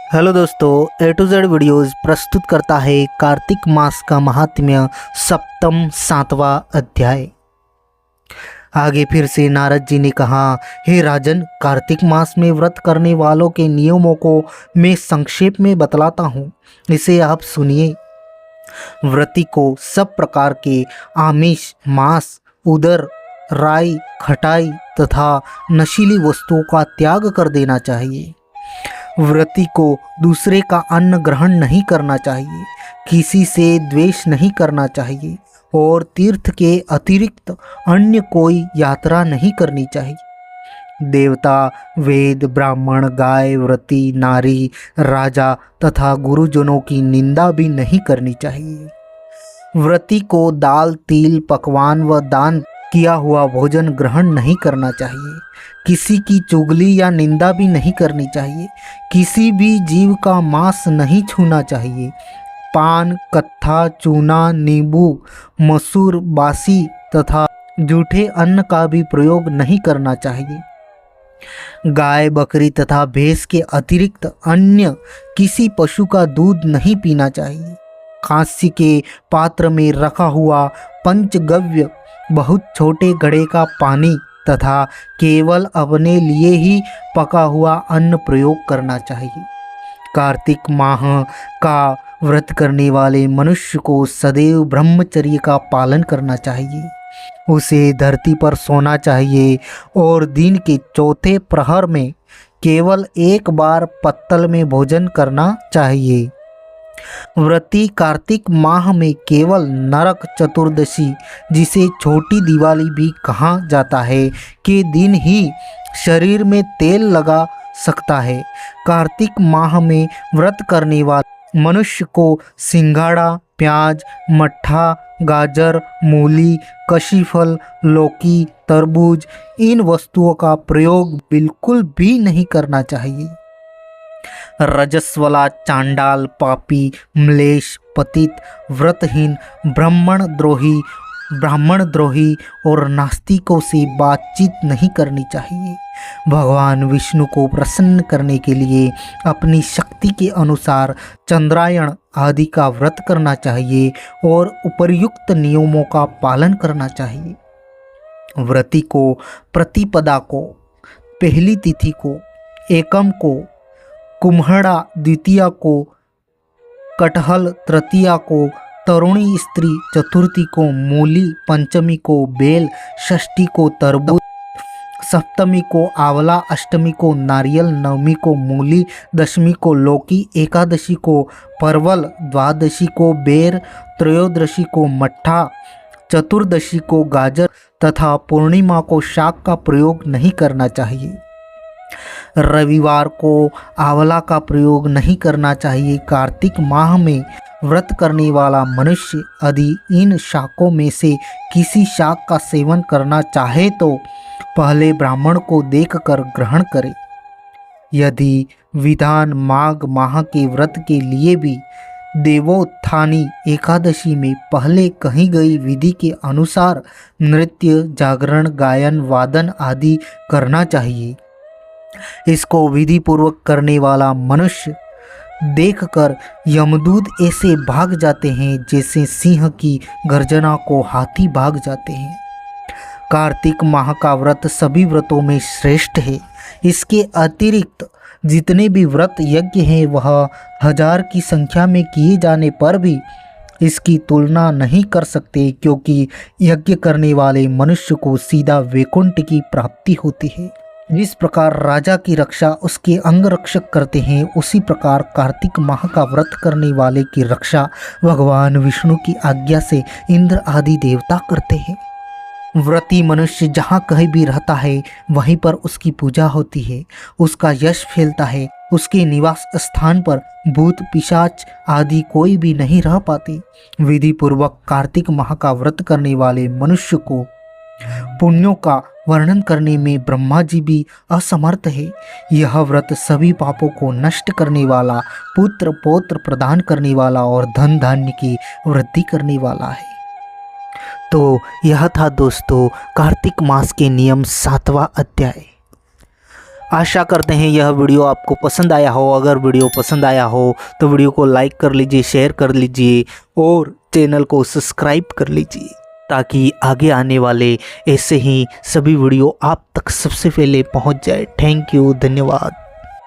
Hello दोस्तों, ए to Z videos प्रस्तुत करता है कार्तिक मास का महात्म्य सप्तम 7वां अध्याय। आगे फिर से नारद जी ने कहा, हे राजन, कार्तिक मास में व्रत करने वालों के नियमों को मैं संक्षेप में बतलाता हूँ, इसे आप सुनिए। व्रती को सब प्रकार के आमिष, मांस, उदर, राई, खटाई तथा नशीली वस्तुओं का त्याग कर देना चाहिए। व्रती को दूसरे का अन्न ग्रहण नहीं करना चाहिए, किसी से द्वेष नहीं करना चाहिए और तीर्थ के अतिरिक्त अन्य कोई यात्रा नहीं करनी चाहिए। देवता, वेद, ब्राह्मण, गाय, व्रती, नारी, राजा तथा गुरुजनों की निंदा भी नहीं करनी चाहिए। व्रती को दाल, तिल, पकवान व दान किया हुआ भोजन ग्रहण नहीं करना चाहिए। किसी की चुगली या निंदा भी नहीं करनी चाहिए। किसी भी जीव का मांस नहीं छूना चाहिए। पान, कत्था, चूना, नींबू, मसूर, बासी तथा जूठे अन्न का भी प्रयोग नहीं करना चाहिए। गाय, बकरी तथा भैंस के अतिरिक्त अन्य किसी पशु का दूध नहीं पीना चाहिए। कांस्य के पात्र में रखा हुआ पंचगव्य, बहुत छोटे घड़े का पानी तथा केवल अपने लिए ही पका हुआ अन्न प्रयोग करना चाहिए। कार्तिक माह का व्रत करने वाले मनुष्य को सदैव ब्रह्मचर्य का पालन करना चाहिए। उसे धरती पर सोना चाहिए और दिन के चौथे प्रहर में केवल एक बार पत्तल में भोजन करना चाहिए। व्रती कार्तिक माह में केवल नरक चतुर्दशी, जिसे छोटी दिवाली भी कहा जाता है, के दिन ही शरीर में तेल लगा सकता है। कार्तिक माह में व्रत करने वाले मनुष्य को सिंघाड़ा, प्याज, मट्ठा, गाजर, मूली, कशीफल, लौकी, तरबूज, इन वस्तुओं का प्रयोग बिल्कुल भी नहीं करना चाहिए। रजस्वला, चांडाल, पापी, म्लेच्छ, पतित, व्रतहीन, ब्राह्मण द्रोही और नास्तिकों से बातचीत नहीं करनी चाहिए। भगवान विष्णु को प्रसन्न करने के लिए अपनी शक्ति के अनुसार चंद्रायण आदि का व्रत करना चाहिए और उपर्युक्त नियमों का पालन करना चाहिए। व्रती को प्रतिपदा को, पहली तिथि को, एकम को, कुम्हड़ा द्वितीया को, कटहल तृतीया को, तरुणी स्त्री चतुर्थी को, मूली पंचमी को, बेल षष्ठी को, तरबूज सप्तमी को, आंवला अष्टमी को, नारियल नवमी को, मूली दशमी को, लौकी एकादशी को, परवल द्वादशी को, बेर त्रयोदशी को, मट्ठा चतुर्दशी को, गाजर तथा पूर्णिमा को शाक का प्रयोग नहीं करना चाहिए। रविवार को आंवला का प्रयोग नहीं करना चाहिए। कार्तिक माह में व्रत करने वाला मनुष्य यदि इन शाकों में से किसी शाक का सेवन करना चाहे तो पहले ब्राह्मण को देखकर ग्रहण करे। यदि विधान माघ माह के व्रत के लिए भी देवोत्थानी एकादशी में पहले कही गई विधि के अनुसार नृत्य, जागरण, गायन, वादन आदि करना चाहिए। इसको विधि पूर्वक करने वाला मनुष्य देखकर यमदूत ऐसे भाग जाते हैं जैसे सिंह की गर्जना को हाथी भाग जाते हैं। कार्तिक माह का व्रत सभी व्रतों में श्रेष्ठ है। इसके अतिरिक्त जितने भी व्रत यज्ञ हैं वह 1000 की संख्या में किए जाने पर भी इसकी तुलना नहीं कर सकते, क्योंकि यज्ञ करने वाले मनुष्य को सीधा वैकुंठ की प्राप्ति होती है। जिस प्रकार राजा की रक्षा उसके अंग रक्षक करते हैं, उसी प्रकार कार्तिक माह का व्रत करने वाले की रक्षा भगवान विष्णु की आज्ञा से इंद्र आदि देवता करते हैं। व्रती मनुष्य जहाँ कहीं भी रहता है वहीं पर उसकी पूजा होती है, उसका यश फैलता है। उसके निवास स्थान पर भूत पिशाच आदि कोई भी नहीं रह पाते। विधि पूर्वक कार्तिक माह का व्रत करने वाले मनुष्य को पुण्यों का वर्णन करने में ब्रह्मा जी भी असमर्थ है। यह व्रत सभी पापों को नष्ट करने वाला, पुत्र पौत्र प्रदान करने वाला और धन धान्य की वृद्धि करने वाला है। तो यह था दोस्तों कार्तिक मास के नियम 7वां अध्याय। आशा करते हैं यह वीडियो आपको पसंद आया हो। अगर वीडियो पसंद आया हो तो वीडियो को लाइक कर लीजिए, शेयर कर लीजिए और चैनल को सब्सक्राइब कर लीजिए, ताकि आगे आने वाले ऐसे ही सभी वीडियो आप तक सबसे पहले पहुंच जाए। थैंक यू, धन्यवाद।